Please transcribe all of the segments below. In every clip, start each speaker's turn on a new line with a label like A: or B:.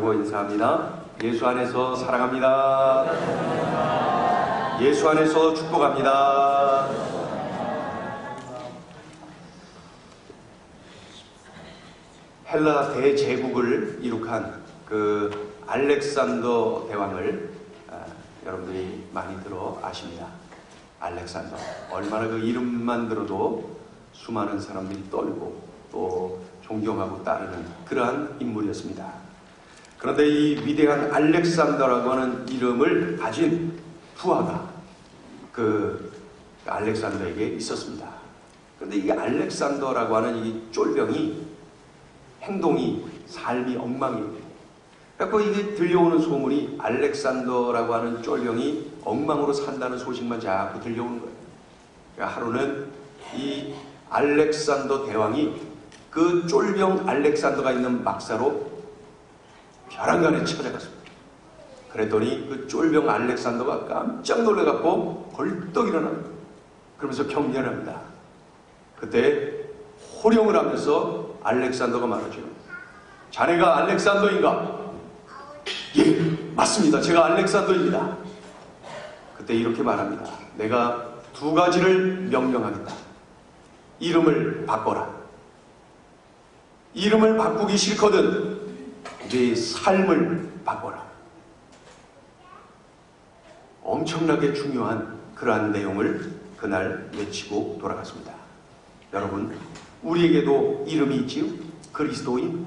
A: 하고 인사합니다. 예수 안에서 사랑합니다. 예수 안에서 축복합니다. 헬라 대제국을 이룩한 그 알렉산더 대왕을 여러분들이 많이 들어 아십니다. 알렉산더, 얼마나 그 이름만 들어도 수많은 사람들이 떨고 또 존경하고 따르는 그러한 인물이었습니다. 그런데 이 위대한 알렉산더라고 하는 이름을 가진 부하가 그 알렉산더에게 있었습니다. 그런데 이 알렉산더라고 하는 이 쫄병이 행동이, 삶이 엉망이에요. 그래서 이게 들려오는 소문이 알렉산더라고 하는 쫄병이 엉망으로 산다는 소식만 자꾸 들려오는 거예요. 그러니까 하루는 이 알렉산더 대왕이 그 쫄병 알렉산더가 있는 막사로 벼랑간에 찾아갔습니다. 그랬더니 그 쫄병 알렉산더가 깜짝 놀라갖고 벌떡 일어납니다. 그러면서 경련합니다. 그때 호령을 하면서 알렉산더가 말하죠. 자네가 알렉산더인가? 예, 맞습니다. 제가 알렉산더입니다. 그때 이렇게 말합니다. 내가 두 가지를 명령하겠다. 이름을 바꿔라. 이름을 바꾸기 싫거든 네 삶을 바꿔라. 엄청나게 중요한 그러한 내용을 그날 외치고 돌아갔습니다. 여러분, 우리에게도 이름이 있지요. 그리스도인,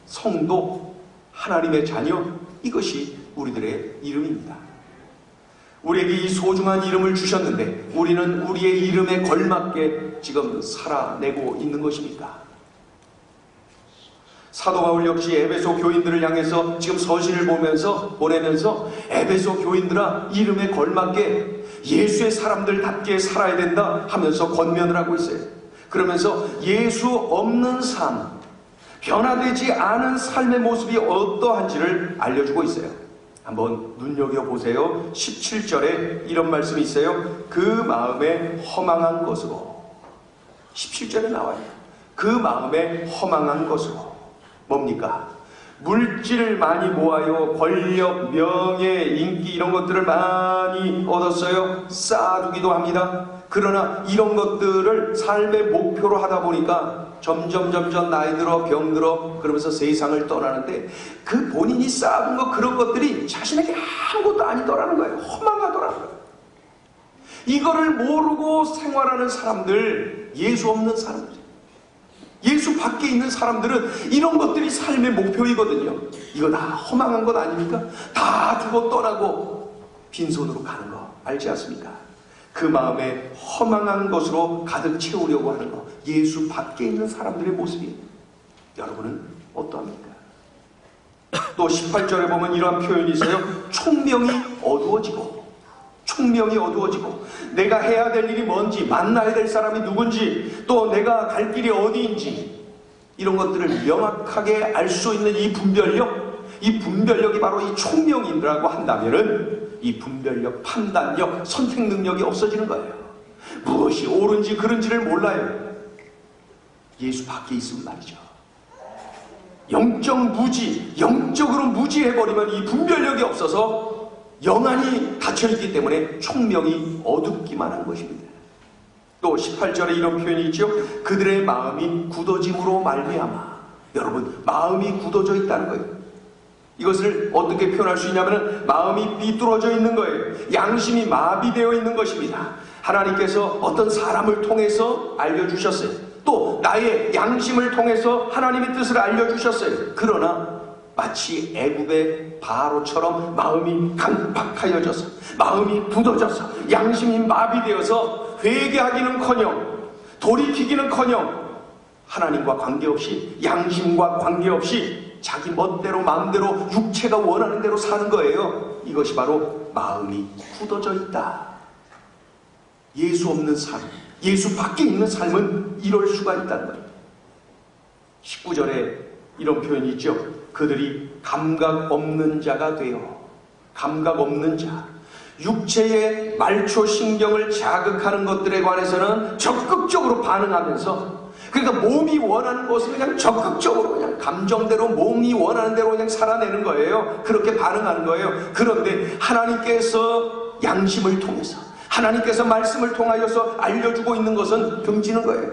A: 성도, 하나님의 자녀, 이것이 우리들의 이름입니다. 우리에게 이 소중한 이름을 주셨는데 우리는 우리의 이름에 걸맞게 지금 살아내고 있는 것입니까? 사도 바울 역시 에베소 교인들을 향해서 지금 서신을 보내면서 에베소 교인들아, 이름에 걸맞게 예수의 사람들답게 살아야 된다 하면서 권면을 하고 있어요. 그러면서 예수 없는 삶, 변화되지 않은 삶의 모습이 어떠한지를 알려주고 있어요. 한번 눈여겨보세요. 17절에 이런 말씀이 있어요. 그 마음에 허망한 것으로. 17절에 나와요. 그 마음에 허망한 것으로. 뭡니까? 물질을 많이 모아요. 권력, 명예, 인기 이런 것들을 많이 얻었어요. 쌓아두기도 합니다. 그러나 이런 것들을 삶의 목표로 하다 보니까 점점 나이 들어 병 들어 그러면서 세상을 떠나는데 그 본인이 쌓아둔 거 그런 것들이 자신에게 아무것도 아니더라는 거예요. 허망하더라는 거예요. 이거를 모르고 생활하는 사람들, 예수 없는 사람들, 예수 밖에 있는 사람들은 이런 것들이 삶의 목표이거든요. 이거 다 허망한 것 아닙니까? 다 두고 떠나고 빈손으로 가는 거 알지 않습니까? 그 마음에 허망한 것으로 가득 채우려고 하는 것, 예수 밖에 있는 사람들의 모습이에요. 여러분은 어떠합니까? 또 18절에 보면 이러한 표현이 있어요. 총명이 어두워지고, 총명이 어두워지고, 내가 해야 될 일이 뭔지, 만나야 될 사람이 누군지, 또 내가 갈 길이 어디인지, 이런 것들을 명확하게 알 수 있는 이 분별력, 이 분별력이 바로 이 총명이라고 한다면은 이 분별력, 판단력, 선택 능력이 없어지는 거예요. 무엇이 옳은지 그른지를 몰라요. 예수 밖에 있으면 말이죠. 영적 무지, 영적으로 무지해버리면 이 분별력이 없어서 영안이 닫혀있기 때문에 총명이 어둡기만 한 것입니다. 또 18절에 이런 표현이 있죠. 그들의 마음이 굳어짐으로 말미암아. 여러분, 마음이 굳어져 있다는 거예요. 이것을 어떻게 표현할 수 있냐면 마음이 삐뚤어져 있는 거예요. 양심이 마비되어 있는 것입니다. 하나님께서 어떤 사람을 통해서 알려주셨어요. 또 나의 양심을 통해서 하나님의 뜻을 알려주셨어요. 그러나 마치 애굽의 바로처럼 마음이 강팍하여져서, 마음이 굳어져서, 양심이 마비되어서 회개하기는커녕 돌이키기는커녕 하나님과 관계없이, 양심과 관계없이 자기 멋대로 마음대로 육체가 원하는 대로 사는 거예요. 이것이 바로 마음이 굳어져 있다. 예수 없는 삶, 예수 밖에 있는 삶은 이럴 수가 있다는 거예요. 19절에 이런 표현이 있죠. 그들이 감각 없는 자가 되어, 감각 없는 자, 육체의 말초신경을 자극하는 것들에 관해서는 적극적으로 반응하면서 그러니까 몸이 원하는 것을 그냥 적극적으로 그냥 감정대로 몸이 원하는 대로 그냥 살아내는 거예요. 그렇게 반응하는 거예요. 그런데 하나님께서 양심을 통해서, 하나님께서 말씀을 통하여서 알려주고 있는 것은 금지는 거예요.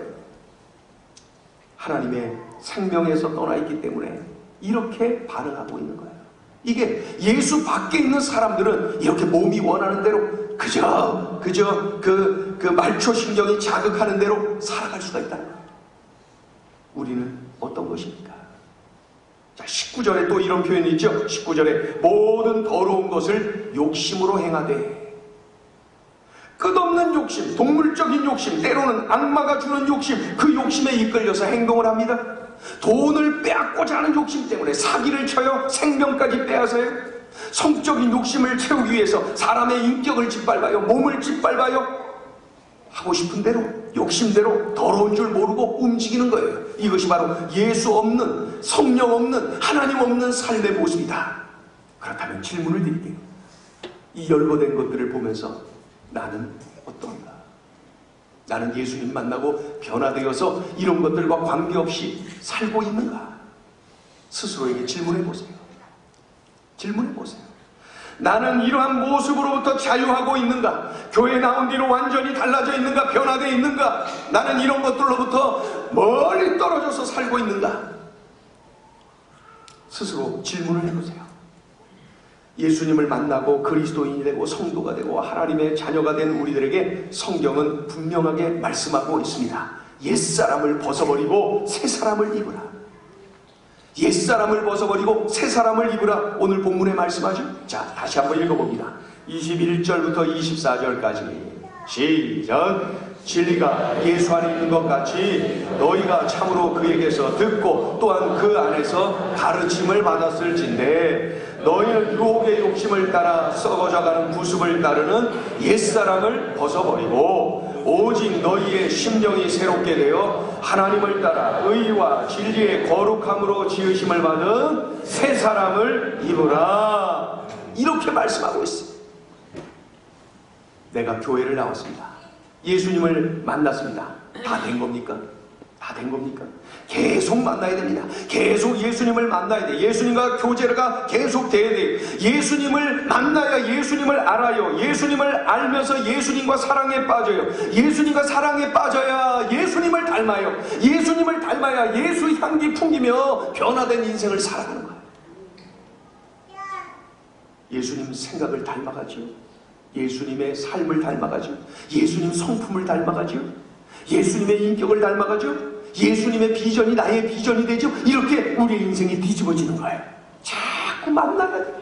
A: 하나님의 생명에서 떠나 있기 때문에 이렇게 반응하고 있는 거예요. 이게 예수 밖에 있는 사람들은 이렇게 몸이 원하는 대로 그저 그 말초신경이 자극하는 대로 살아갈 수가 있다는 거예요. 우리는 어떤 것입니까? 자, 19절에 또 이런 표현이 있죠. 19절에 모든 더러운 것을 욕심으로 행하되, 끝없는 욕심, 동물적인 욕심, 때로는 악마가 주는 욕심, 그 욕심에 이끌려서 행동을 합니다. 돈을 빼앗고자 하는 욕심 때문에 사기를 쳐요. 생명까지 빼앗아요. 성적인 욕심을 채우기 위해서 사람의 인격을 짓밟아요. 몸을 짓밟아요. 하고 싶은 대로, 욕심대로 더러운 줄 모르고 움직이는 거예요. 이것이 바로 예수 없는, 성령 없는, 하나님 없는 삶의 모습이다. 그렇다면 질문을 드릴게요. 이 열거된 것들을 보면서 나는 어떤가? 나는 예수님 만나고 변화되어서 이런 것들과 관계없이 살고 있는가? 스스로에게 질문해 보세요. 질문해 보세요. 나는 이러한 모습으로부터 자유하고 있는가? 교회 나온 뒤로 완전히 달라져 있는가? 변화되어 있는가? 나는 이런 것들로부터 멀리 떨어져서 살고 있는가? 스스로 질문을 해보세요. 예수님을 만나고 그리스도인이 되고 성도가 되고 하나님의 자녀가 된 우리들에게 성경은 분명하게 말씀하고 있습니다. 옛사람을 벗어버리고 새사람을 입으라. 옛사람을 벗어버리고 새사람을 입으라. 오늘 본문에 말씀하죠. 자, 다시 한번 읽어봅니다. 21절부터 24절까지 시작. 진리가 예수 안에 있는 것 같이 너희가 참으로 그에게서 듣고 또한 그 안에서 가르침을 받았을진데, 너희는 유혹의 욕심을 따라 썩어져가는 구습을 따르는 옛사람을 벗어버리고 오직 너희의 심령이 새롭게 되어 하나님을 따라 의와 진리의 거룩함으로 지으심을 받은 새 사람을 입으라. 이렇게 말씀하고 있습니다. 내가 교회를 나왔습니다. 예수님을 만났습니다. 다 된 겁니까? 다 된 겁니까? 계속 만나야 됩니다. 계속 예수님을 만나야 돼. 예수님과 교제가 계속 돼야 돼. 예수님을 만나야 예수님을 알아요. 예수님을 알면서 예수님과 사랑에 빠져요. 예수님과 사랑에 빠져야 예수님을 닮아요. 예수님을 닮아야 예수 향기 풍기며 변화된 인생을 살아가는 거예요. 예수님 생각을 닮아가지요. 예수님의 삶을 닮아가지요. 예수님 성품을 닮아가지요. 예수님의 인격을 닮아가지요. 예수님의 비전이 나의 비전이 되죠. 이렇게 우리의 인생이 뒤집어지는 거예요. 자꾸 만나야 돼요.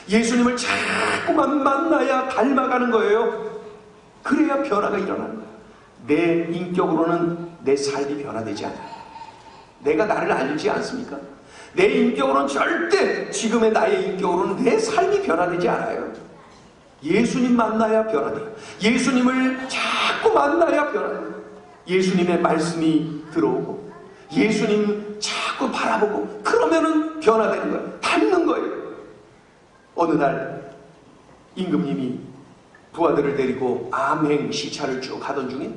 A: 예수님을 자꾸만 만나야 닮아가는 거예요. 그래야 변화가 일어나는 거예요. 내 인격으로는 내 삶이 변화되지 않아요. 내가 나를 알지 않습니까? 내 인격으로는 절대, 지금의 나의 인격으로는 내 삶이 변화되지 않아요. 예수님 만나야 변화돼요. 예수님을 자꾸 만나야 변화돼요. 예수님의 말씀이 들어오고 예수님 자꾸 바라보고 그러면은 변화되는 거예요. 닮는 거예요. 어느 날 임금님이 부하들을 데리고 암행 시차를 쭉 하던 중에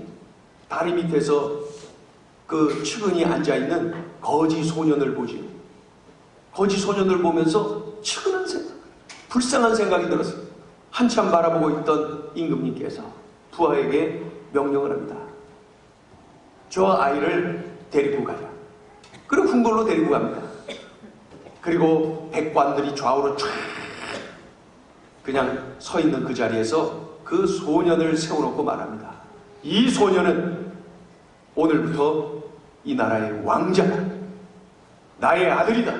A: 다리 밑에서 그 측은히 앉아있는 거지 소년을 보지요. 거지 소년을 보면서 측은한 생각, 불쌍한 생각이 들었어요. 한참 바라보고 있던 임금님께서 부하에게 명령을 합니다. 저 아이를 데리고 가자. 그리고 궁궐로 데리고 갑니다. 그리고 백관들이 좌우로 쫙 그냥 서 있는 그 자리에서 그 소년을 세워놓고 말합니다. 이 소년은 오늘부터 이 나라의 왕자다. 나의 아들이다.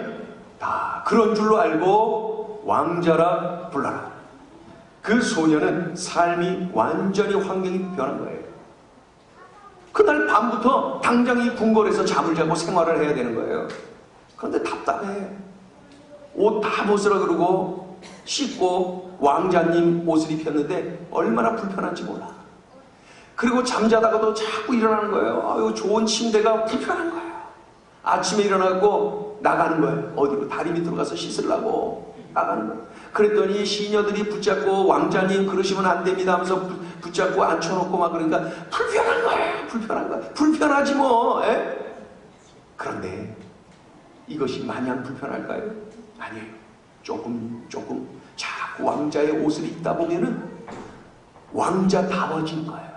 A: 다 그런 줄로 알고 왕자라 불러라. 그 소년은 삶이 완전히 환경이 변한 거예요. 그날 밤부터 당장 이 궁궐에서 잠을 자고 생활을 해야 되는 거예요. 그런데 답답해. 옷 다 벗으라 그러고 씻고 왕자님 옷을 입혔는데 얼마나 불편한지 몰라. 그리고 잠자다가도 자꾸 일어나는 거예요. 아유, 좋은 침대가 불편한 거예요. 아침에 일어나고 나가는 거예요. 어디로? 다리 밑으로 가서 씻으려고 나가는 거예요. 그랬더니 시녀들이 붙잡고 왕자님 그러시면 안 됩니다 하면서 붙잡고 앉혀놓고 막 그러니까 불편한 거예요. 불편한 거야. 불편하지 뭐. 에? 그런데 이것이 마냥 불편할까요? 아니에요. 조금 자꾸 왕자의 옷을 입다 보면은 왕자다워지는 거예요.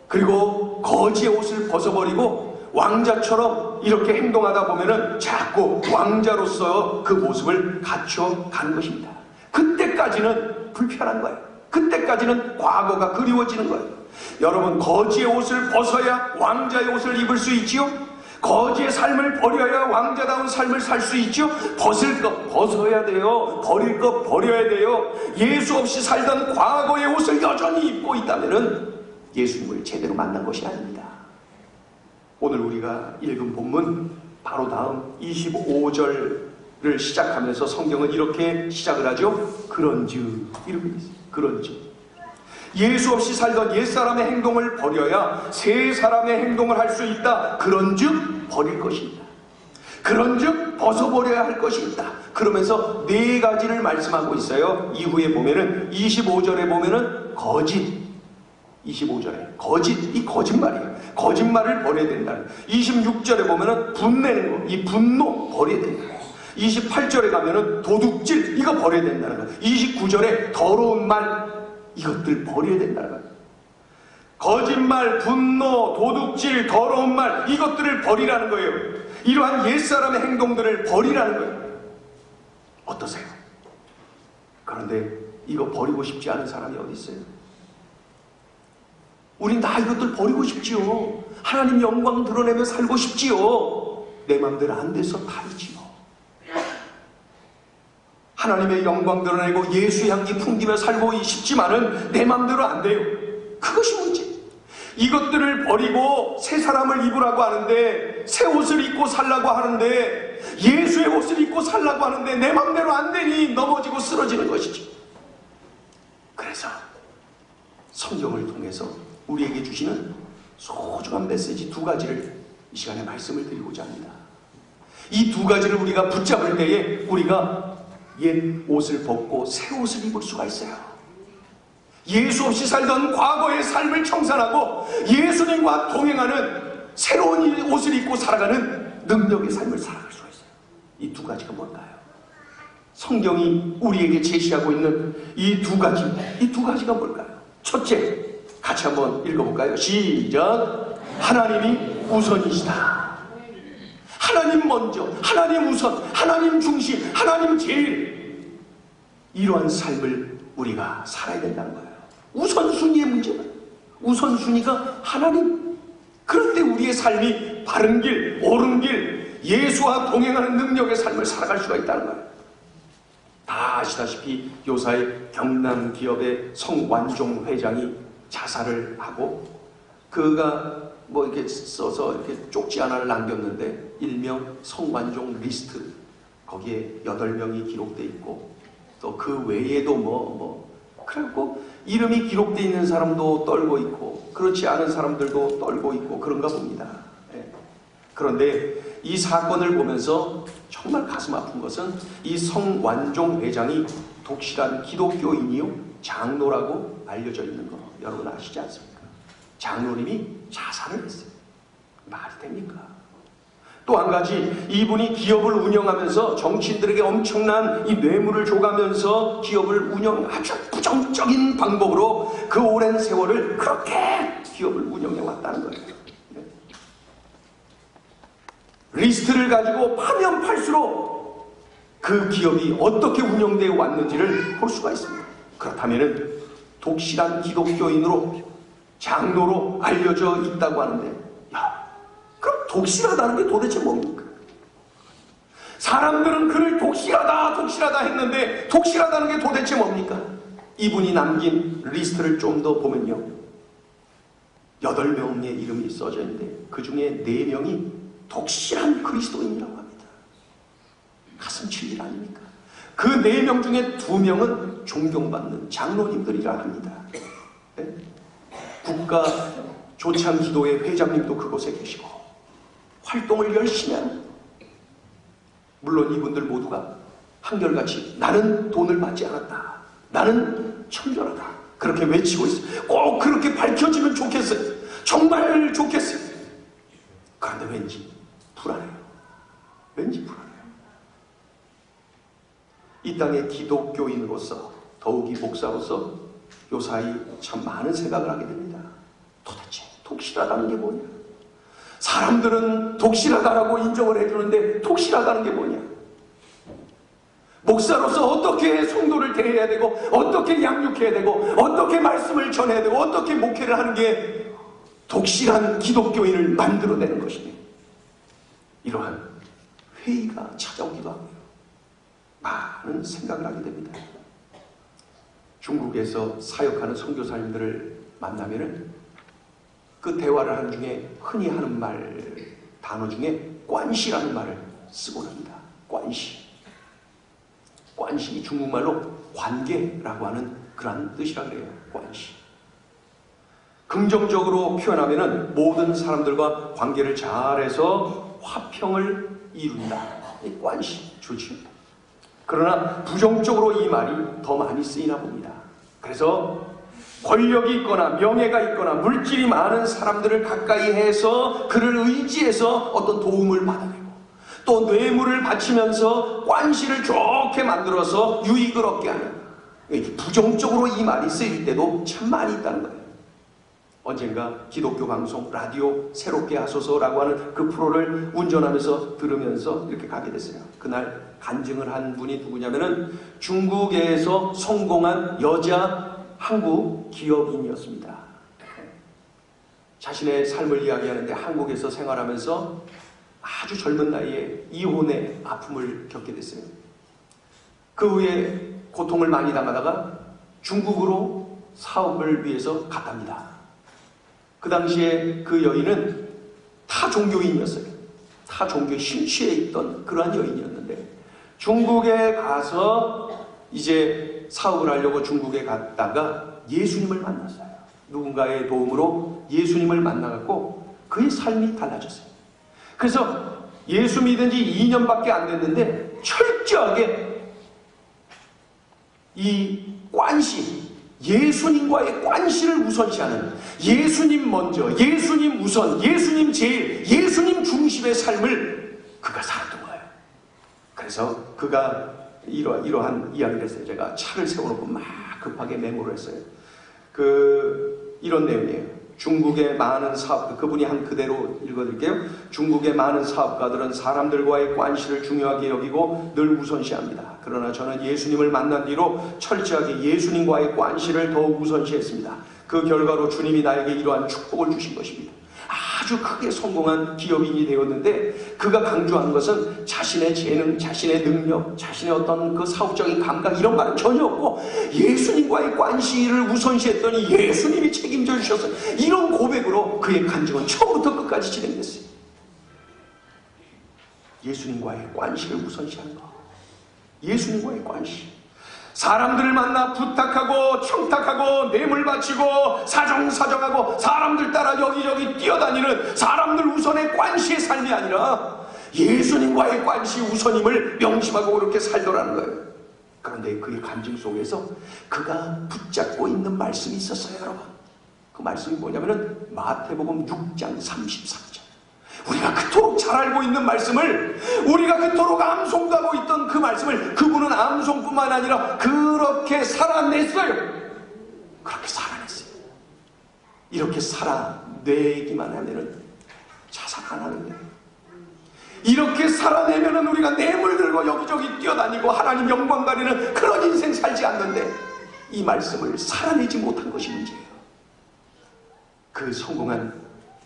A: 그리고 거지의 옷을 벗어버리고 왕자처럼 이렇게 행동하다 보면은 자꾸 왕자로서 그 모습을 갖춰가는 것입니다. 그때까지는 불편한 거예요. 그때까지는 과거가 그리워지는 거예요. 여러분, 거지의 옷을 벗어야 왕자의 옷을 입을 수 있지요? 거지의 삶을 버려야 왕자다운 삶을 살 수 있죠? 벗을 것 벗어야 돼요. 버릴 것 버려야 돼요. 예수 없이 살던 과거의 옷을 여전히 입고 있다면 예수님을 제대로 만난 것이 아닙니다. 오늘 우리가 읽은 본문 바로 다음 25절을 시작하면서 성경은 이렇게 시작을 하죠. 그런즉 이렇게 있어요. 그런즉 예수 없이 살던 옛사람의 행동을 버려야 새 사람의 행동을 할 수 있다. 그런즉 버릴 것이다. 그런즉 벗어버려야 할 것이다. 그러면서 네 가지를 말씀하고 있어요. 이후에 보면은 25절에 보면은 거짓, 25절에 거짓, 이 거짓말이에요. 거짓말을 버려야 된다. 26절에 보면은 분내는 거, 이 분노 버려야 된다. 28절에 가면은 도둑질, 이거 버려야 된다는 거예요. 29절에 더러운 말, 이것들 버려야 된다는 거예요. 거짓말, 분노, 도둑질, 더러운 말, 이것들을 버리라는 거예요. 이러한 옛사람의 행동들을 버리라는 거예요. 어떠세요? 그런데 이거 버리고 싶지 않은 사람이 어디 있어요? 우린 다 이것들 버리고 싶지요. 하나님 영광 드러내며 살고 싶지요. 내 맘대로 안 돼서 다르지요. 하나님의 영광 드러내고 예수 향기 풍기며 살고 싶지만은 내 맘대로 안 돼요. 그것이 문제. 이것들을 버리고 새 사람을 입으라고 하는데, 새 옷을 입고 살라고 하는데, 예수의 옷을 입고 살라고 하는데 내 맘대로 안 되니 넘어지고 쓰러지는 것이죠. 그래서 성경을 통해서 우리에게 주시는 소중한 메시지 두 가지를 이 시간에 말씀을 드리고자 합니다. 이 두 가지를 우리가 붙잡을 때에 우리가 옛 옷을 벗고 새 옷을 입을 수가 있어요. 예수 없이 살던 과거의 삶을 청산하고 예수님과 동행하는 새로운 옷을 입고 살아가는 능력의 삶을 살아갈 수가 있어요. 이 두 가지가 뭘까요? 성경이 우리에게 제시하고 있는 이 두 가지가 뭘까요? 첫째, 같이 한번 읽어볼까요? 시작! 하나님이 우선이시다. 하나님 먼저, 하나님 우선, 하나님 중심, 하나님 제일. 이러한 삶을 우리가 살아야 된다는 거예요. 우선순위의 문제다. 우선순위가 하나님. 그런데 우리의 삶이 바른 길, 옳은 길, 예수와 동행하는 능력의 삶을 살아갈 수가 있다는 거예요. 다 아시다시피 요사이 경남 기업의 성완종 회장이 자살을 하고, 그가 뭐 이렇게 써서 이렇게 쪽지 하나를 남겼는데 일명 성완종 리스트, 거기에 8명이 기록되어 있고 또 그 외에도 그래갖고 이름이 기록되어 있는 사람도 떨고 있고 그렇지 않은 사람들도 떨고 있고 그런가 봅니다. 예. 그런데 이 사건을 보면서 정말 가슴 아픈 것은 이 성완종 회장이 독실한 기독교인이요 장로라고 알려져 있는 거 여러분 아시지 않습니까? 장로님이 자살을 했어요. 말이 됩니까? 또 한 가지, 이분이 기업을 운영하면서 정치인들에게 엄청난 이 뇌물을 줘가면서 기업을 아주 부정적인 방법으로 그 오랜 세월을 그렇게 기업을 운영해 왔다는 거예요. 리스트를 가지고 파면 팔수록 그 기업이 어떻게 운영되어 왔는지를 볼 수가 있습니다. 그렇다면 독실한 기독교인으로 장로로 알려져 있다고 하는데, 그럼 독실하다는 게 도대체 뭡니까? 사람들은 그를 독실하다 했는데 독실하다는 게 도대체 뭡니까? 이분이 남긴 리스트를 좀 더 보면요, 8명의 이름이 써져 있는데 그 중에 4명이 독실한 그리스도인이라고 합니다. 가슴 칠 일 아닙니까? 그 4명 중에 2명은 존경받는 장로님들이라 합니다. 네? 국가 조창 기도회 회장님도 그곳에 계시고 활동을 열심히 합니다. 물론 이분들 모두가 한결같이 나는 돈을 받지 않았다, 나는 청결하다, 그렇게 외치고 있어요. 꼭 그렇게 밝혀지면 좋겠어요. 정말 좋겠어요. 그런데 왠지 불안해요. 왠지 불안해요. 이 땅의 기독교인으로서, 더욱이 목사로서 요사이 참 많은 생각을 하게 됩니다. 도대체 독실하다는 게 뭐냐? 사람들은 독실하다라고 인정을 해주는데 독실하다는 게 뭐냐? 목사로서 어떻게 성도를 대해야 되고, 어떻게 양육해야 되고, 어떻게 말씀을 전해야 되고, 어떻게 목회를 하는 게 독실한 기독교인을 만들어내는 것이니, 이러한 회의가 찾아오기도 하고요. 많은 생각을 하게 됩니다. 중국에서 사역하는 선교사님들을 만나면은 그 대화를 하는 중에 흔히 하는 단어 중에 관시라는 말을 쓰곤 합니다. 관시. 관시, 중국말로 관계라고 하는 그런 뜻이라 그래요. 관시. 긍정적으로 표현하면은 모든 사람들과 관계를 잘해서 화평을 이룬다. 이 관시 좋죠. 그러나 부정적으로 이 말이 더 많이 쓰이나 봅니다. 그래서 권력이 있거나 명예가 있거나 물질이 많은 사람들을 가까이 해서 그를 의지해서 어떤 도움을 받아내고, 또 뇌물을 바치면서 관시를 좋게 만들어서 유익을 얻게 하는, 부정적으로 이 말이 쓰일 때도 참 많이 있다는 거예요. 언젠가 기독교 방송 라디오 새롭게 하소서라고 하는 그 프로를 운전하면서 들으면서 이렇게 가게 됐어요. 그날 간증을 한 분이 누구냐면은 중국에서 성공한 여자 한국 기업인이었습니다. 자신의 삶을 이야기하는데 한국에서 생활하면서 아주 젊은 나이에 이혼의 아픔을 겪게 됐어요. 그 후에 고통을 많이 당하다가 중국으로 사업을 위해서 갔답니다. 그 당시에 그 여인은 타 종교인이었어요. 타 종교에 심취해 있던 그러한 여인이었는데, 중국에 가서 이제 사업을 하려고 중국에 갔다가 예수님을 만났어요. 누군가의 도움으로 예수님을 만나갖고 그의 삶이 달라졌어요. 그래서 예수 믿은 지 2년밖에 안 됐는데 철저하게 이 관시, 예수님과의 관시를 우선시하는, 예수님 먼저, 예수님 우선, 예수님 제일, 예수님 중심의 삶을 그가 살았던 거예요. 그래서 그가 이러한 이야기를 했어요. 제가 차를 세워놓고 막 급하게 메모를 했어요. 이런 내용이에요. 중국의 많은 그분이 한 그대로 읽어드릴게요. 중국의 많은 사업가들은 사람들과의 관시를 중요하게 여기고 늘 우선시합니다. 그러나 저는 예수님을 만난 뒤로 철저하게 예수님과의 관시를 더욱 우선시했습니다. 그 결과로 주님이 나에게 이러한 축복을 주신 것입니다. 아주 크게 성공한 기업인이 되었는데, 그가 강조한 것은 자신의 재능, 자신의 능력, 자신의 어떤 그 사업적인 감각, 이런 말은 전혀 없고 예수님과의 관시를 우선시했더니 예수님이 책임져 주셔서, 이런 고백으로 그의 간증은 처음부터 끝까지 진행됐어요. 예수님과의 관시를 우선시하는 것. 예수님과의 관시. 사람들을 만나 부탁하고 청탁하고 뇌물 바치고 사정사정하고 사람들 따라 여기저기 뛰어다니는 사람들 우선의 관시의 삶이 아니라 예수님과의 관시 우선임을 명심하고 그렇게 살더라는 거예요. 그런데 그의 간증 속에서 그가 붙잡고 있는 말씀이 있었어요, 여러분. 그 말씀이 뭐냐면은 마태복음 6장 33절. 우리가 그토록 잘 알고 있는 말씀을, 우리가 그토록 암송하고 있던 그 말씀을 그분은 암송뿐만 아니라 그렇게 살아냈어요. 그렇게 살아냈어요. 이렇게 살아내기만 하면은 자살 안 하는 거예요. 이렇게 살아내면은 우리가 뇌물 들고 여기저기 뛰어다니고 하나님 영광 가리는 그런 인생 살지 않는데, 이 말씀을 살아내지 못한 것이 문제예요. 그 성공한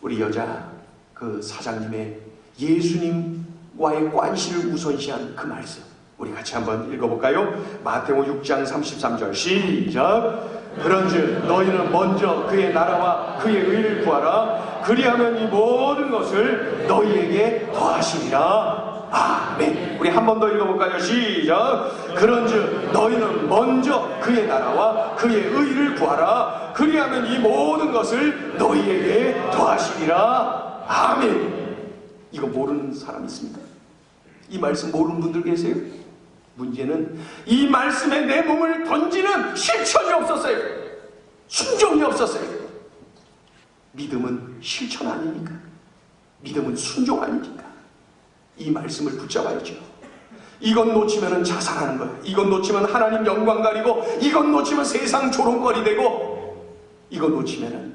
A: 우리 여자 그 사장님의 예수님과의 관시를 우선시한 그 말씀, 우리 같이 한번 읽어볼까요? 마태복음 6장 33절 시작. 그런즉 너희는 먼저 그의 나라와 그의 의를 구하라. 그리하면 이 모든 것을 너희에게 더하시리라. 아멘. 우리 한 번 더 읽어볼까요? 시작. 그런즉 너희는 먼저 그의 나라와 그의 의를 구하라. 그리하면 이 모든 것을 너희에게 더하시리라. 아멘. 이거 모르는 사람 있습니까? 이 말씀 모르는 분들 계세요? 문제는 이 말씀에 내 몸을 던지는 실천이 없었어요. 순종이 없었어요. 믿음은 실천 아닙니까? 믿음은 순종 아닙니까? 이 말씀을 붙잡아야죠. 이건 놓치면 자살하는 거예요. 이건 놓치면 하나님 영광 가리고, 이건 놓치면 세상 조롱거리 되고, 이건 놓치면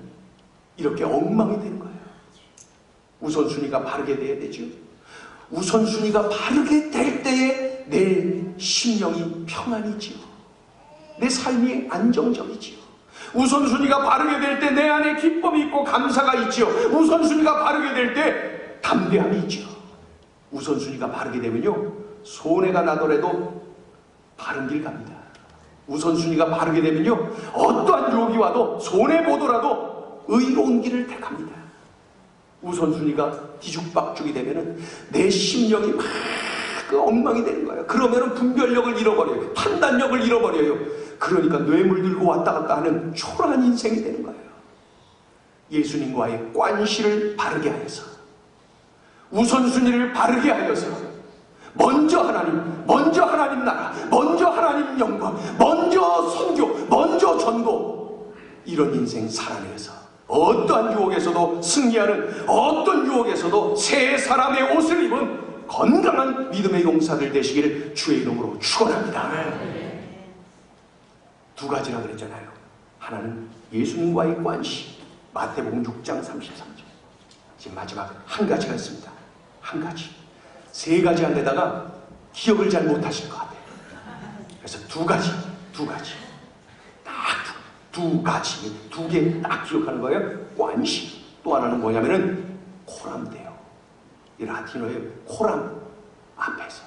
A: 이렇게 엉망이 되는 거예요. 우선순위가 바르게 돼야 되죠. 우선순위가 바르게 될 때에 내 심령이 평안이지요. 내 삶이 안정적이지요. 우선순위가 바르게 될 때 내 안에 기쁨이 있고 감사가 있지요. 우선순위가 바르게 될 때 담대함이 있지요. 우선순위가 바르게 되면요, 손해가 나더라도 바른 길 갑니다. 우선순위가 바르게 되면요, 어떠한 유혹이 와도 손해보더라도 의로운 길을 택합니다. 우선순위가 뒤죽박죽이 되면은 내 심령이 막 엉망이 되는 거예요. 그러면은 분별력을 잃어버려요. 판단력을 잃어버려요. 그러니까 뇌물 들고 왔다 갔다 하는 초라한 인생이 되는 거예요. 예수님과의 관시를 바르게 하여서, 우선순위를 바르게 하여서, 먼저 하나님 나라, 먼저 하나님 영광, 먼저 선교, 먼저 전도, 이런 인생 살아내서 어떠한 유혹에서도 승리하는, 어떤 유혹에서도 새 사람의 옷을 입은 건강한 믿음의 용사들 되시기를 주의 이름으로 축원합니다. 두 가지라 그랬잖아요. 하나는 예수님과의 관시, 마태복음 6장 33절. 지금 마지막 한 가지가 있습니다. 한 가지. 세 가지 안에다가 기억을 잘 못하실 것 같아요. 그래서 두 가지. 두 개 딱 기억하는 거예요. 관시. 또 하나는 뭐냐면은 코람데오. 이 라틴어의 코람 앞에서,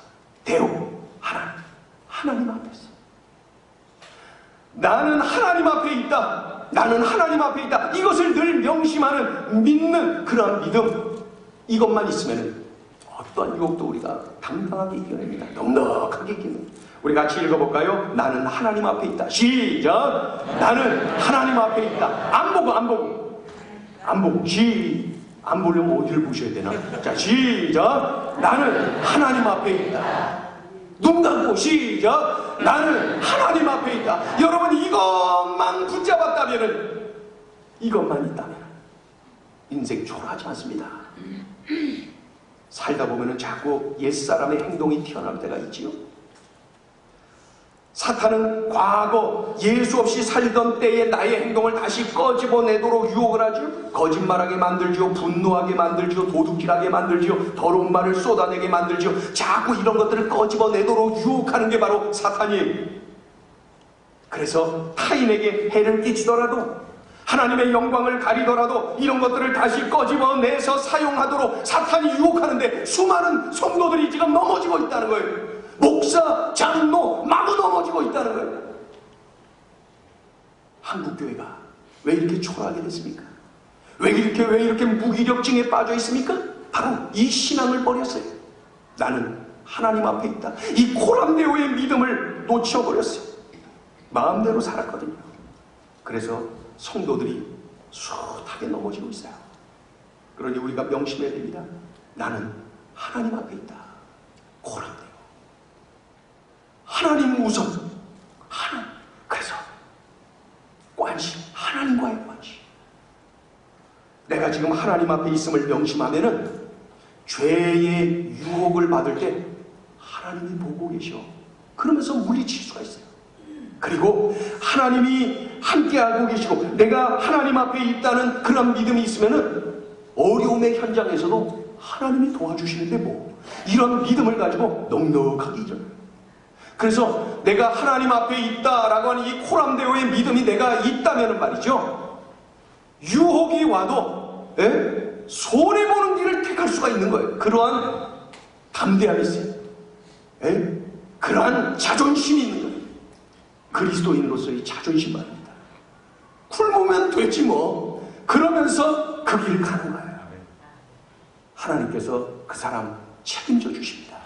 A: 데오, 하나님 앞에서. 나는 하나님 앞에 있다. 나는 하나님 앞에 있다. 이것을 늘 명심하는, 믿는 그런 믿음. 이것만 있으면 어떠한 유혹도 우리가 당당하게 이겨냅니다. 넉넉하게 이깁니다. 우리 같이 읽어볼까요? 나는 하나님 앞에 있다. 시작. 나는 하나님 앞에 있다. 안 보고 안 보려면 어디를 보셔야 되나? 자, 시작. 나는 하나님 앞에 있다. 눈 감고 시작. 나는 하나님 앞에 있다. 여러분, 이것만 붙잡았다면은, 이것만 있다면 인생 초라하지 않습니다. 살다 보면은 자꾸 옛사람의 행동이 튀어나올 때가 있지요. 사탄은 과거 예수 없이 살던 때의 나의 행동을 다시 꺼집어내도록 유혹을 하죠. 거짓말하게 만들지요. 분노하게 만들지요. 도둑질하게 만들지요. 더러운 말을 쏟아내게 만들지요. 자꾸 이런 것들을 꺼집어내도록 유혹하는 게 바로 사탄이에요. 그래서 타인에게 해를 끼치더라도, 하나님의 영광을 가리더라도 이런 것들을 다시 꺼집어내서 사용하도록 사탄이 유혹하는데, 수많은 성도들이 지금 넘어지고 있다는 거예요. 목사, 장로 마구 넘어지고 있다는 거예요. 한국교회가 왜 이렇게 초라하게 됐습니까? 왜 이렇게 무기력증에 빠져 있습니까? 바로 이 신앙을 버렸어요. 나는 하나님 앞에 있다. 이 코람데오의 믿음을 놓쳐버렸어요. 마음대로 살았거든요. 그래서 성도들이 숱하게 넘어지고 있어요. 그러니 우리가 명심해야 됩니다. 나는 하나님 앞에 있다. 코람데오. 하나님 우선. 그래서 관심, 하나님과의 관심. 내가 지금 하나님 앞에 있음을 명심하면은 죄의 유혹을 받을 때 하나님이 보고 계셔. 그러면서 물리칠 수가 있어요. 그리고 하나님이 함께하고 계시고 내가 하나님 앞에 있다는 그런 믿음이 있으면은 어려움의 현장에서도 하나님이 도와주시는데 뭐, 이런 믿음을 가지고 넉넉하게 일어나요. 그래서 내가 하나님 앞에 있다라고 하는 이 코람데오의 믿음이 내가 있다면 말이죠, 유혹이 와도 손해보는 길을 택할 수가 있는 거예요. 그러한 담대함이 있어요. 그러한 자존심이 있는 거예요. 그리스도인으로서의 자존심 말입니다. 굶으면 되지 뭐, 그러면서 그 길을 가는 거예요. 하나님께서 그 사람 책임져 주십니다.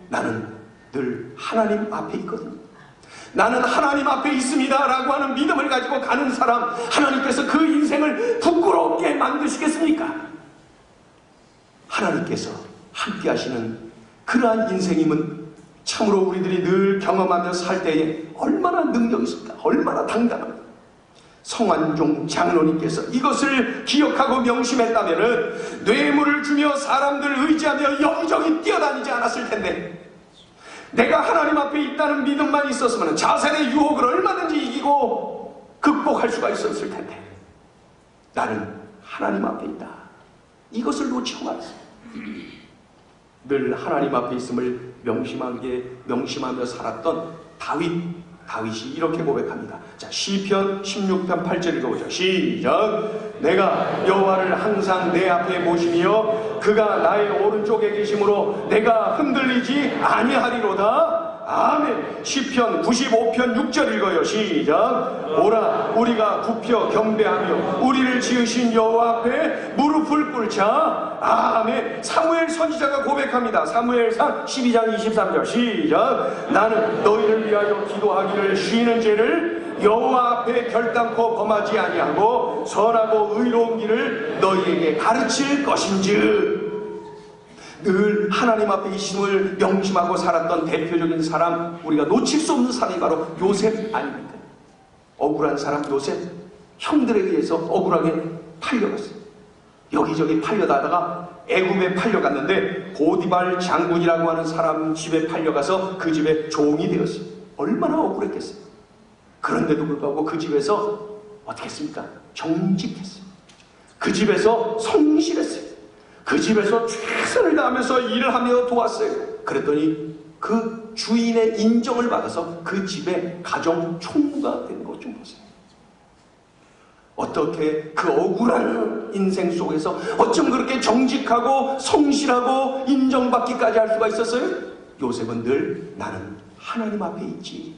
A: 나는 늘 하나님 앞에 있거든요. 나는 하나님 앞에 있습니다 라고 하는 믿음을 가지고 가는 사람, 하나님께서 그 인생을 부끄럽게 만드시겠습니까? 하나님께서 함께 하시는 그러한 인생임은 참으로 우리들이 늘 경험하며 살 때에 얼마나 능력이 있습니까? 얼마나 당당합니까? 성완종 장로님께서 이것을 기억하고 명심했다면은 뇌물을 주며 사람들 의지하며 여기저기 뛰어다니지 않았을 텐데, 내가 하나님 앞에 있다는 믿음만 있었으면 자살의 유혹을 얼마든지 이기고 극복할 수가 있었을 텐데, 나는 하나님 앞에 있다, 이것을 놓치고 말았어요. 늘 하나님 앞에 있음을 명심하며 살았던 다윗이 이렇게 고백합니다. 자, 시편 16편 8절 읽어보죠. 시작. 내가 여호와를 항상 내 앞에 모시며 그가 나의 오른쪽에 계심으로 내가 흔들리지 아니하리로다. 아멘. 시편 95편 6절 읽어요. 시작. 오라, 우리가 굽혀 경배하며 우리를 지으신 여호와 앞에 무릎을 꿇자. 아멘. 사무엘 선지자가 고백합니다. 사무엘상 12장 23절. 시작. 나는 너희를 위하여 기도하기를 쉬는 죄를 여호와 앞에 결단코 범하지 아니하고 선하고 의로운 길을 너희에게 가르칠 것인즉. 늘 하나님 앞에 이심을 명심하고 살았던 대표적인 사람, 우리가 놓칠 수 없는 사람이 바로 요셉 아닙니까? 억울한 사람 요셉, 형들에 의해서 억울하게 팔려갔어요. 여기저기 팔려다가 애굽에 팔려갔는데 보디발 장군이라고 하는 사람 집에 팔려가서 그 집에 종이 되었어요. 얼마나 억울했겠어요. 그런데도 불구하고 그 집에서 어떻게 했습니까? 정직했어요. 그 집에서 성실했어요. 그 집에서 최선을 다하면서 일을 하며 도왔어요. 그랬더니 그 주인의 인정을 받아서 그 집의 가정 총무가 된 것 좀 보세요. 어떻게 그 억울한 인생 속에서 어쩜 그렇게 정직하고 성실하고 인정받기까지 할 수가 있었어요? 요셉은 늘 나는 하나님 앞에 있지,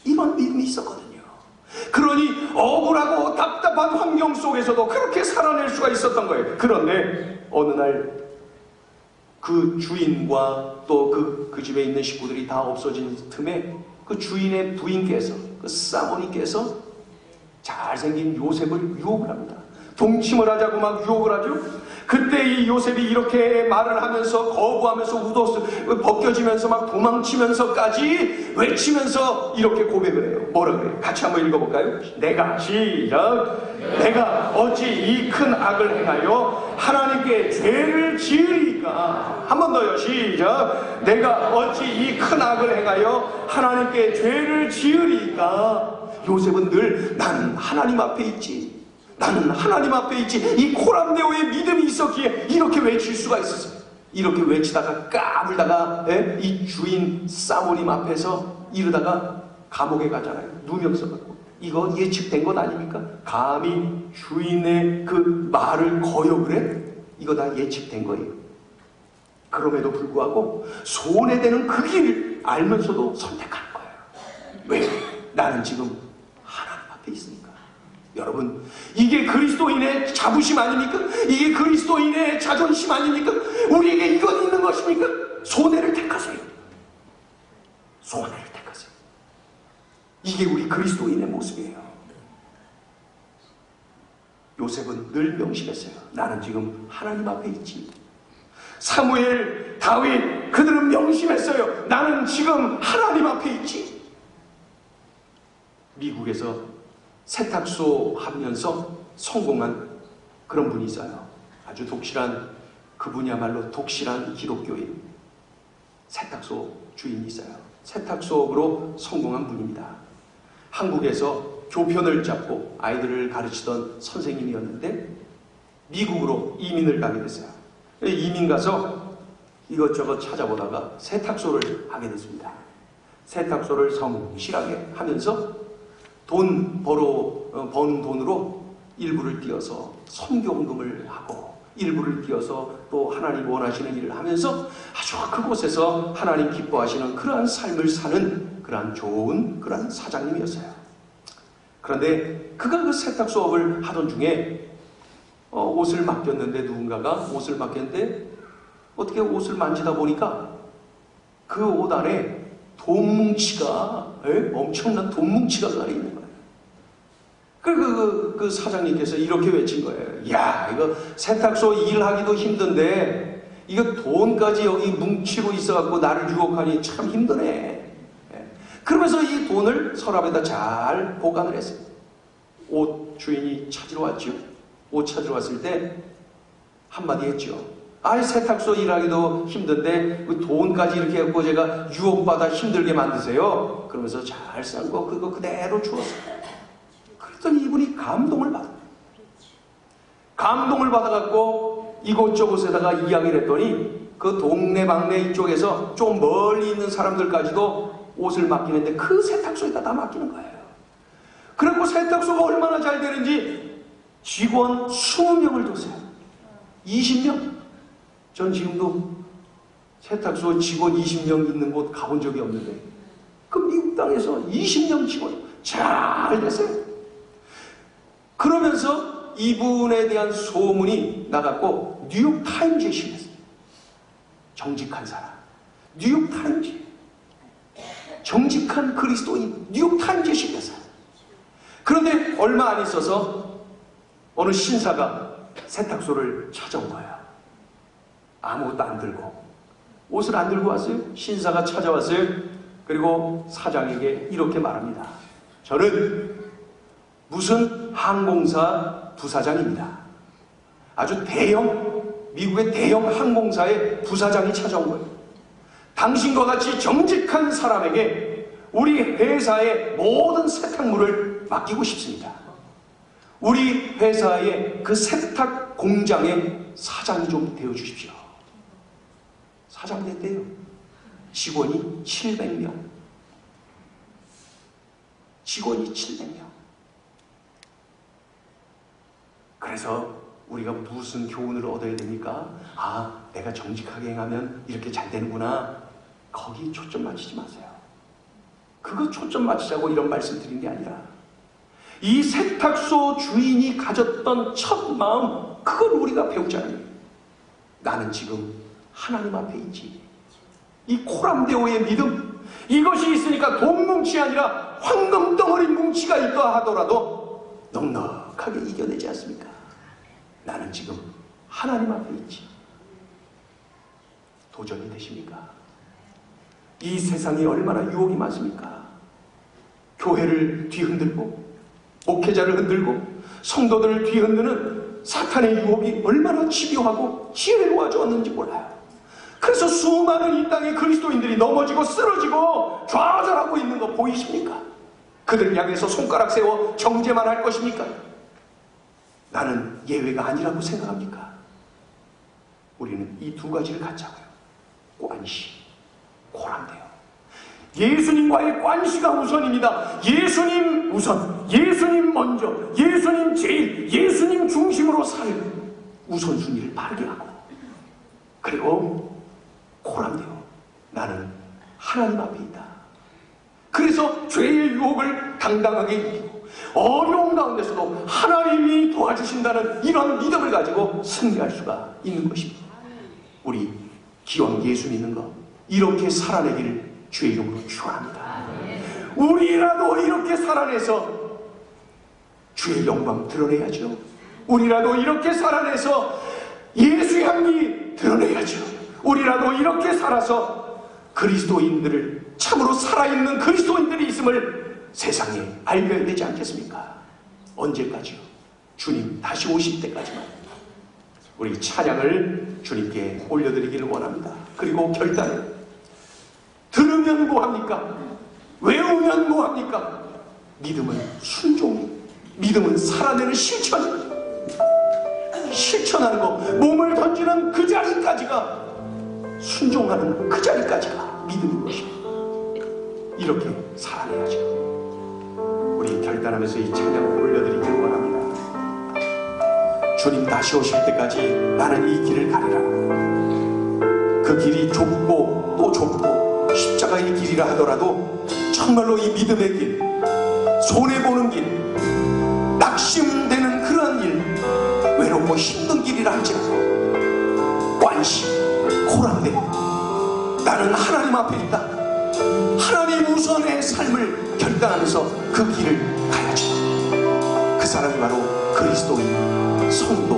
A: 이런 믿음이 있었거든요. 그러니 억울하고 답답한 환경 속에서도 그렇게 살아낼 수가 있었던 거예요. 그런데 어느 날 그 주인과 또 그 집에 있는 식구들이 다 없어진 틈에 그 주인의 부인께서, 그 사모니께서 잘생긴 요셉을 유혹을 합니다. 동침을 하자고 막 유혹을 하죠. 그때 이 요셉이 이렇게 말을 하면서 거부하면서 벗겨지면서 막 도망치면서까지 외치면서 이렇게 고백을 해요. 뭐라 그래요? 같이 한번 읽어볼까요? 내가 시작. 내가 어찌 이 큰 악을 행하여 하나님께 죄를 지으리까. 한 번 더요. 시작. 내가 어찌 이 큰 악을 행하여 하나님께 죄를 지으리까. 요셉은 늘 나는 하나님 앞에 있지, 나는 하나님 앞에 있지, 이 코람데오의 믿음이 있었기에 이렇게 외칠 수가 있었어요. 이렇게 외치다가 까불다가 이 주인 사모님 앞에서 이러다가 감옥에 가잖아요. 누명 써갖고. 이거 예측된 것 아닙니까? 감히 주인의 그 말을 거역을 해? 이거 다 예측된 거예요. 그럼에도 불구하고 손해되는 그 길을 알면서도 선택하는 거예요. 왜? 나는 지금 하나님 앞에 있으니까. 여러분, 이게 그리스도인의 자부심 아닙니까? 이게 그리스도인의 자존심 아닙니까? 우리에게 이건 있는 것입니까? 손해를 택하세요. 손해를 택하세요. 이게 우리 그리스도인의 모습이에요. 요셉은 늘 명심했어요. 나는 지금 하나님 앞에 있지. 사무엘, 다윗, 그들은 명심했어요. 나는 지금 하나님 앞에 있지. 미국에서 세탁소 하면서 성공한 그런 분이 있어요. 아주 독실한, 그분이야말로 독실한 기독교인 세탁소 주인이 있어요. 세탁소업으로 성공한 분입니다. 한국에서 교편을 잡고 아이들을 가르치던 선생님이었는데 미국으로 이민을 가게 됐어요. 이민 가서 이것저것 찾아보다가 세탁소를 하게 됐습니다. 세탁소를 성실하게 하면서 번 돈으로 일부를 띄어서 선교헌금을 하고 일부를 띄어서 또 하나님 원하시는 일을 하면서 아주 그곳에서 하나님 기뻐하시는 그러한 삶을 사는 그러한 좋은 그러한 사장님이었어요. 그런데 그가 그 세탁소업을 하던 중에 옷을 맡겼는데, 누군가가 옷을 맡겼는데 어떻게 옷을 만지다 보니까 그 옷 안에 돈뭉치가, 엄청난 돈뭉치가 그 안에 있는 거예요. 그 사장님께서 이렇게 외친 거예요. 야, 이거 세탁소 일하기도 힘든데 이거 돈까지 여기 뭉치고 있어갖고 나를 유혹하니 참 힘드네. 그러면서 이 돈을 서랍에다 잘 보관을 했어요. 옷 주인이 찾으러 왔죠. 옷 찾으러 왔을 때 한마디 했죠. 아이, 세탁소 일하기도 힘든데 그 돈까지 이렇게 해갖고 제가 유혹받아 힘들게 만드세요. 그러면서 잘 싼 거 그거 그대로 주었어요. 그랬더니 이분이 감동을 받아갖고 이곳저곳에다가 이야기를 했더니 그 동네방네 이쪽에서 좀 멀리 있는 사람들까지도 옷을 맡기는데 그 세탁소에다 다 맡기는 거예요. 그리고 세탁소가 얼마나 잘 되는지 직원 20명을 뒀어요. 20명. 전 지금도 세탁소 직원 20명 있는 곳 가본 적이 없는데 그 미국 땅에서 20명 직원 잘 됐어요. 그러면서 이분에 대한 소문이 나갔고 뉴욕타임즈에 실렸어요. 정직한 사람, 뉴욕타임즈, 정직한 그리스도인, 뉴욕타임즈에 실렸어요. 그런데 얼마 안 있어서 어느 신사가 세탁소를 찾아온 거예요. 아무것도 안 들고, 옷을 안 들고 왔어요. 신사가 찾아왔어요. 그리고 사장에게 이렇게 말합니다. 저는 무슨 항공사 부사장입니다. 아주 미국의 대형 항공사의 부사장이 찾아온 거예요. 당신과 같이 정직한 사람에게 우리 회사의 모든 세탁물을 맡기고 싶습니다. 우리 회사의 그 세탁 공장의 사장이 좀 되어주십시오. 사장 됐대요. 직원이 700명. 직원이 700명. 그래서 우리가 무슨 교훈을 얻어야 됩니까? 아, 내가 정직하게 행하면 이렇게 잘 되는구나. 거기 초점 맞추지 마세요. 그거 초점 맞추자고 이런 말씀 드린 게 아니라 이 세탁소 주인이 가졌던 첫 마음, 그걸 우리가 배우잖아요. 나는 지금 하나님 앞에 있지. 이 코람데오의 믿음, 이것이 있으니까 돈 뭉치 아니라 황금 덩어리 뭉치가 있다 하더라도 넉넉하게 이겨내지 않습니까? 나는 지금 하나님 앞에 있지. 도전이 되십니까? 이 세상에 얼마나 유혹이 많습니까? 교회를 뒤흔들고 목회자를 흔들고 성도들을 뒤흔드는 사탄의 유혹이 얼마나 집요하고 지혜로워졌는지 몰라요. 그래서 수많은 이 땅의 그리스도인들이 넘어지고 쓰러지고 좌절하고 있는 거 보이십니까? 그들을 향해서 손가락 세워 정죄만 할 것입니까? 나는 예외가 아니라고 생각합니까? 우리는 이 두 가지를 갖자고요. 관시, 코람데오. 예수님과의 관시가 우선입니다. 예수님 우선, 예수님 먼저, 예수님 제일, 예수님 중심으로 사는 우선순위를 바르게 하고, 그리고 코람데오, 나는 하나님 앞에 있다. 그래서 죄의 유혹을 당당하게 이기고 어려운 가운데서도 하나님이 도와주신다는 이런 믿음을 가지고 승리할 수가 있는 것입니다. 우리 기왕 예수 믿는 것, 이렇게 살아내기를 주의 이름으로 축원합니다. 우리라도 이렇게 살아내서 주의 영광 드러내야죠. 우리라도 이렇게 살아내서 예수의 향기 드러내야죠. 우리라도 이렇게 살아서 그리스도인들을, 참으로 살아있는 그리스도인들이 있음을 세상에 알려야 되지 않겠습니까? 언제까지요? 주님 다시 오실 때까지만 우리 찬양을 주님께 올려드리기를 원합니다. 그리고 결단을, 들으면 뭐합니까? 외우면 뭐합니까? 믿음은 순종이, 믿음은 살아내는 실천하는 거, 몸을 던지는 그 자리까지가, 순종하는 그 자리까지가 믿음인 것입니다. 이렇게 살아내야죠. 우리 결단하면서 이 찬양을 올려드리기를 원합니다. 주님 다시 오실 때까지 나는 이 길을 가리라. 그 길이 좁고 또 좁고 십자가의 길이라 하더라도 정말로 이 믿음의 길, 손해보는 길, 낙심되는 그런 일, 외롭고 힘든 길이라 할지라도 관심, 코람데오, 나는 하나님 앞에 있다. 하나님 우선의 삶을 결단하면서 그 길을 가야죠. 그 사람이 바로 그리스도인, 성도,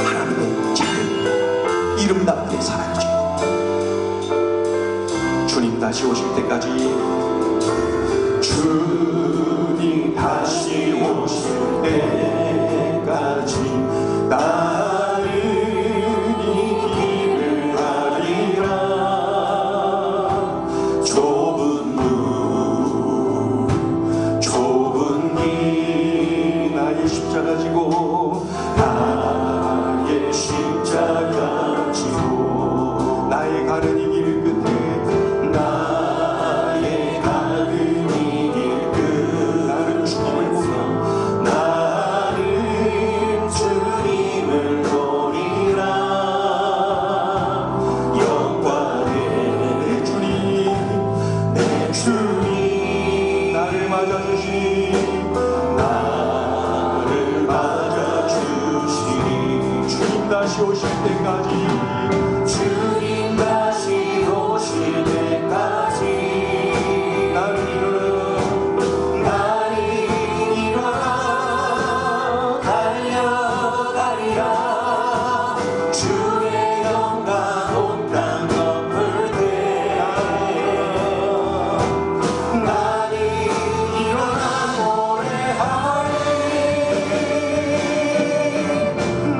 A: 하나님의 자녀, 이름답게 살아야죠. 주님 다시 오실 때까지, 주님 다시 오실 때 주님 나를 맞아주시니 주님 다시 오실 때까지
B: 주님 다시 오실 때까지
A: 나를
B: 일어나 달려가리라. 주의 영광 온 땅 덮을 때 나는 일어나 노래하리.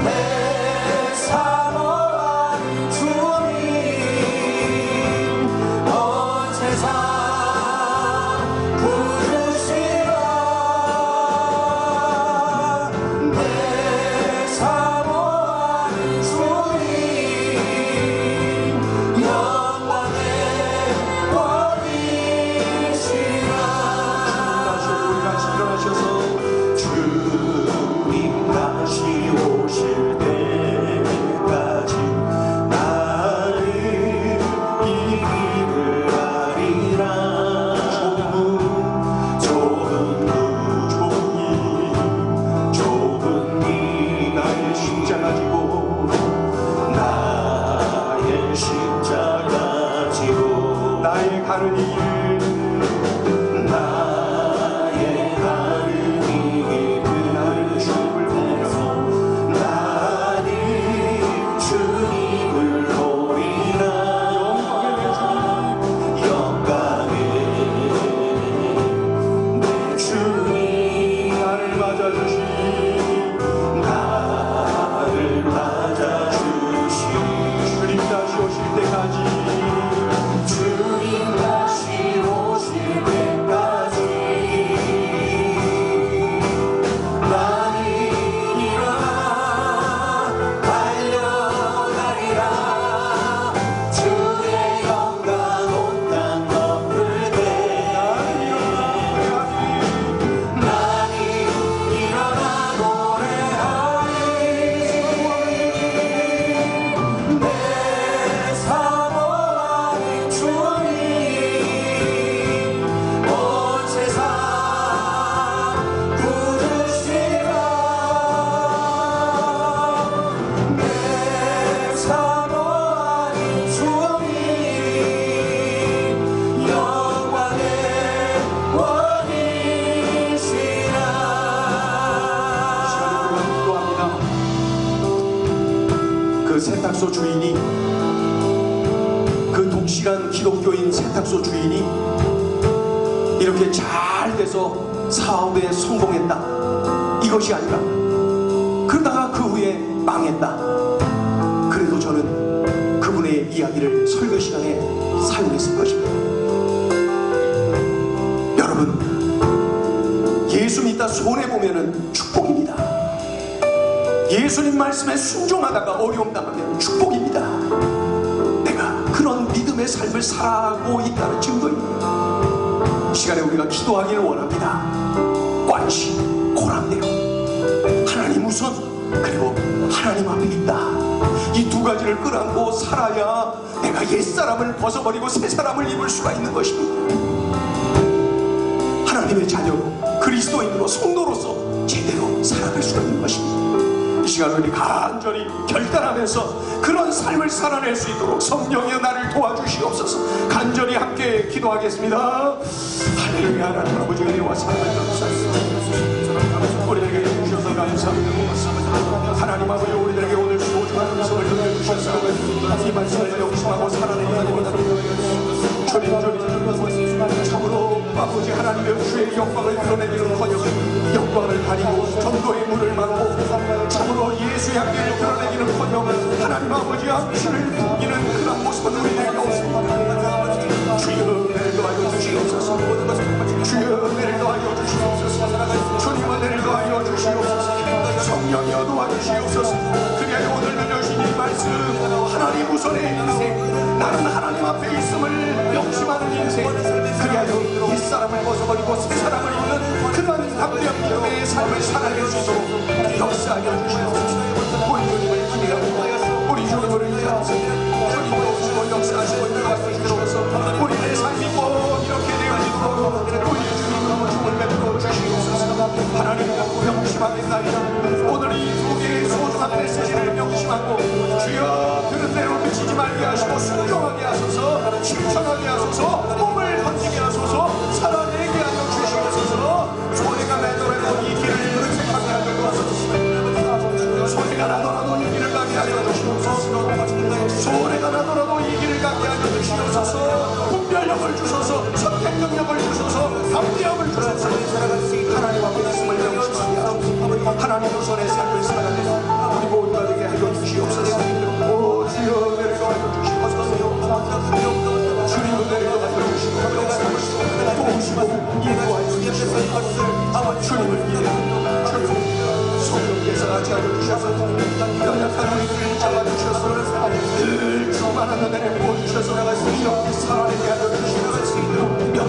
B: 내 사모한 주님 온 세상 부르시라. 내 사모한 주님 영광의 왕이시라.
A: 다시 우리 같이 일어나셔서
B: 주님 다시 오실 때까지 나는 이 길을 가리라. 좁은 길
A: 나의 십자가 지고
B: 나의 십자가 지고
A: 나의 가는 이 길
B: 나의 가는 이 길
A: 나의 주님을 보면서
B: 나는 주님을 보리라. 영광의 내 주님
A: 나를 맞아주시니
B: 나를 맞아주시니
A: 주님 다시 오실 때까지
B: 주님 다시 오실 때까지 나는 일어나 달려가리라. 주의 영광 온 땅 덮을 때 나는 일어나 노래하리. 내 사모한 주님 온 세상 부르시라. 내 사모한 주님 영광의 왕이시라.
A: 시간에 우리가 기도합니다. 그 세탁소 주인이 그 독실한 기독교인 세탁소 주인이 이렇게 잘 돼서 사업에 성공했다 이것이 아니라 그러다가 그 후에 망했다. 그래도 저는 그분의 이야기를 설교 시간에 사용했을 것입니다. 여러분, 예수 믿다 손해보면 축복입니다. 예수님 말씀에 순종하다가 어려움 당하면 축복입니다. 내가 그런 믿음의 삶을 살아가고 있다는 증거입니다. 이 시간에 우리가 기도하기를 원합니다. 관심, 고랑대로 하나님 우선, 그리고 하나님 앞에 있다. 이 두 가지를 끌어안고 살아야 내가 옛사람을 벗어버리고 새사람을 입을 수가 있는 것입니다. 하나님의 자녀로, 그리스도인으로, 성도로서 제대로 살아갈 수가 있는 것입니다. 이 시간 우리 간절히 결단하면서 그런 삶을 살아낼 수 있도록 성령이여 나를 도와주시옵소서. 간절히 함께 기도하겠습니다. 할렐루야. 하나님 아버지 은혜와 사랑을 감사합니다. 우리에게 주셔서 감사합니다. 하나님 아버지 우리들에게 오늘 소중한 음성을 들려주셔서 이 말씀을 명심하고 살아내는 하나님을 주님 참으로 아버지 하나님의 주의 영광을 드러내기는커녕 영광을 가리고 전도의 문을 막고 참으로 예수의 향기를 드러내기는커녕 하나님 아버지 앞길을 숨기는 그런 모습은 우리에게 없습니다. 주여 은혜를 더하여 주시옵소서. 주여 은혜를 더하여 주시옵소서. 주님 은혜를 더하여 주시옵소서. 성령이여 도와주시옵소서. 그리하여 오늘 들려주신 이 말씀 하나님 우선의 인생, 나는 하나님 앞에 있음을 명심하는 인생, 그리하여 옛사람을 벗어버리고 새사람을 입는 그런 담대한 믿음의 삶을 살아낼 수 있도록 역사하여 주시옵소서. 우리 주님을 기대하고 우리 주님을 의지하면서 주님으로 오시고 역사하시고 인도하여 주시옵소서. 우리의 삶이 꼭 이렇게 되어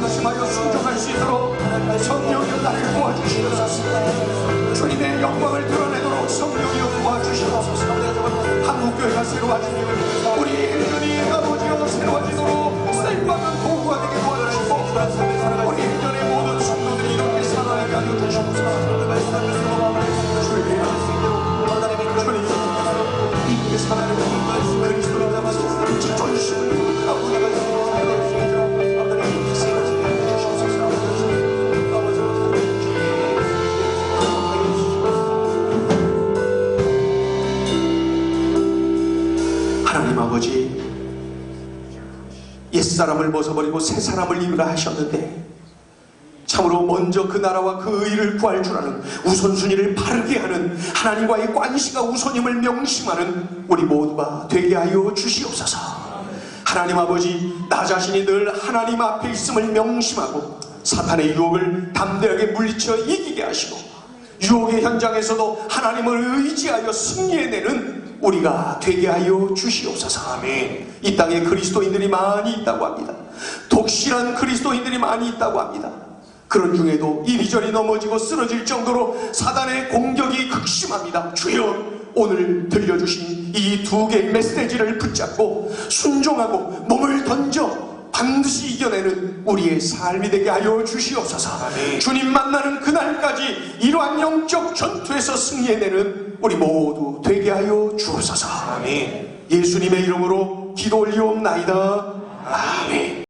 A: 명심하여 순종할 수 있도록 성령이여 나를 도와주시옵소서. 주님의 영광을 드러내도록 성령이여 도와주시옵소서. 한국교회가 새로워지며 우리 인연이 아버지여 새로워지도록 쓸모없는 도구가 되게 도와주시고 우리 인연의 모든 성도들이 이렇게 살아가게 하여 주시옵소서. 주님 이렇게 살아가는 그리스도를 담아서 자존심을 아버지가 하나님 아버지, 옛사람을 벗어버리고 새사람을 입으라 하셨는데 참으로 먼저 그 나라와 그 의를 구할 줄 아는 우선순위를 바르게 하는 하나님과의 관시가 우선임을 명심하는 우리 모두가 되게 하여 주시옵소서. 하나님 아버지, 나 자신이 늘 하나님 앞에 있음을 명심하고 사탄의 유혹을 담대하게 물리쳐 이기게 하시고 유혹의 현장에서도 하나님을 의지하여 승리해내는 우리가 되게 하여 주시옵소서. 아멘. 이 땅에 그리스도인들이 많이 있다고 합니다. 독실한 그리스도인들이 많이 있다고 합니다. 그런 중에도 이리저리 넘어지고 쓰러질 정도로 사단의 공격이 극심합니다. 주여, 오늘 들려주신 이 두 개의 메시지를 붙잡고 순종하고 몸을 던져 반드시 이겨내는 우리의 삶이 되게 하여 주시옵소서. 아멘. 주님 만나는 그날까지 이러한 영적 전투에서 승리해내는 우리 모두 되게 하여 주옵소서. 아멘. 예수님의 이름으로 기도 올리옵나이다. 아멘.